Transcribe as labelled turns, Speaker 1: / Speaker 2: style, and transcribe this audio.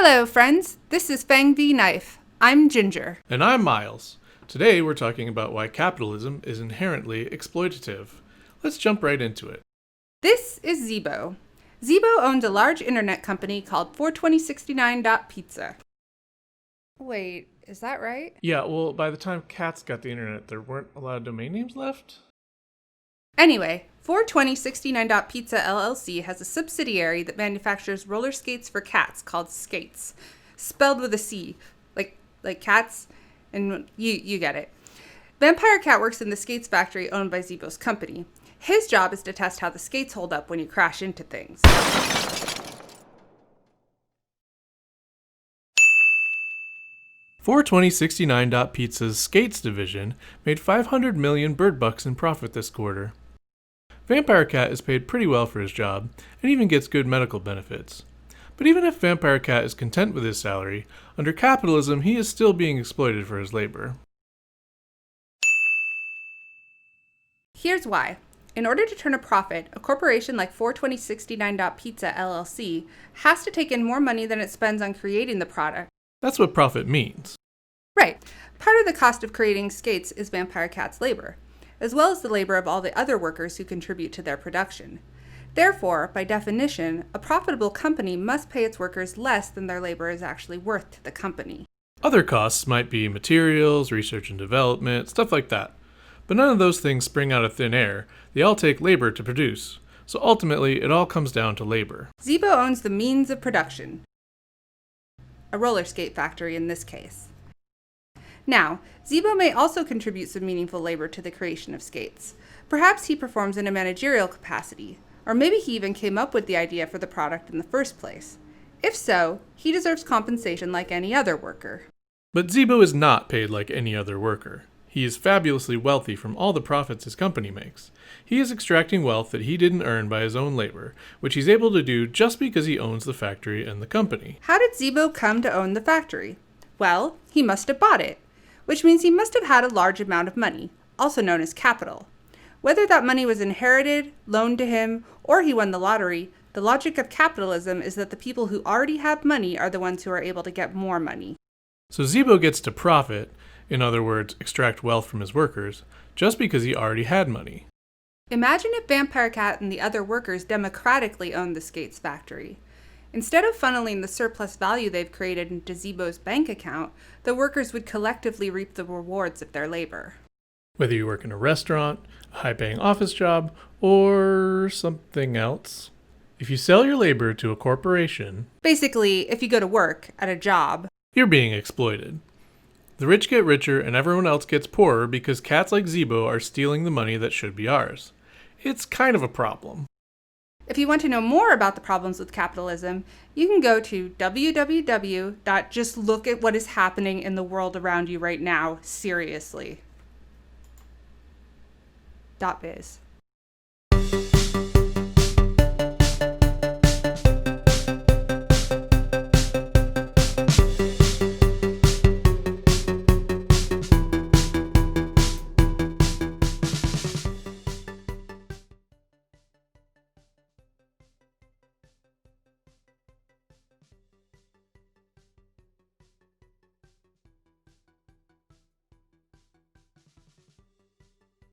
Speaker 1: Hello, friends. This is Fang v. Knife. I'm Ginger.
Speaker 2: And I'm Miles. Today we're talking about why capitalism is inherently exploitative. Let's jump right into it.
Speaker 1: This is Zebo. Zebo owns a large internet company called 42069.pizza. Wait, is that right?
Speaker 2: Yeah, well, by the time cats got the internet, there weren't a lot of domain names left?
Speaker 1: Anyway, 42069.pizza LLC has a subsidiary that manufactures roller skates for cats called Skates, spelled with a C, like cats, and you get it. Vampire Cat works in the skates factory owned by Zebo's company. His job is to test how the skates hold up when you crash into things.
Speaker 2: .pizza's Skates division made 500 million bird bucks in profit this quarter. Vampire Cat is paid pretty well for his job, and even gets good medical benefits. But even if Vampire Cat is content with his salary, under capitalism he is still being exploited for his labor.
Speaker 1: Here's why. In order to turn a profit, a corporation like 42069.pizza LLC has to take in more money than it spends on creating the product.
Speaker 2: That's what profit means.
Speaker 1: Right. Part of the cost of creating skates is Vampire Cat's labor, as well as the labor of all the other workers who contribute to their production. Therefore, by definition, a profitable company must pay its workers less than their labor is actually worth to the company.
Speaker 2: Other costs might be materials, research and development, stuff like that. But none of those things spring out of thin air. They all take labor to produce. So ultimately, it all comes down to labor.
Speaker 1: Zebo owns the means of production. A roller skate factory in this case. Now, Zebo may also contribute some meaningful labor to the creation of skates. Perhaps he performs in a managerial capacity, or maybe he even came up with the idea for the product in the first place. If so, he deserves compensation like any other worker.
Speaker 2: But Zebo is not paid like any other worker. He is fabulously wealthy from all the profits his company makes. He is extracting wealth that he didn't earn by his own labor, which he's able to do just because he owns the factory and the company.
Speaker 1: How did Zebo come to own the factory? Well, he must have bought it, which means he must have had a large amount of money, also known as capital. Whether that money was inherited, loaned to him, or he won the lottery, the logic of capitalism is that the people who already have money are the ones who are able to get more money.
Speaker 2: So Zebo gets to profit, in other words, extract wealth from his workers, just because he already had money.
Speaker 1: Imagine if Vampire Cat and the other workers democratically owned the skates factory. Instead of funneling the surplus value they've created into Zebo's bank account, the workers would collectively reap the rewards of their labor.
Speaker 2: Whether you work in a restaurant, a high-paying office job, or something else, if you sell your labor to a corporation,
Speaker 1: basically, if you go to work at a job,
Speaker 2: you're being exploited. The rich get richer and everyone else gets poorer because cats like Zebo are stealing the money that should be ours. It's kind of a problem.
Speaker 1: If you want to know more about the problems with capitalism, you can go to www.justlookatvwhatisHappening in the world around you right now, seriously. .biz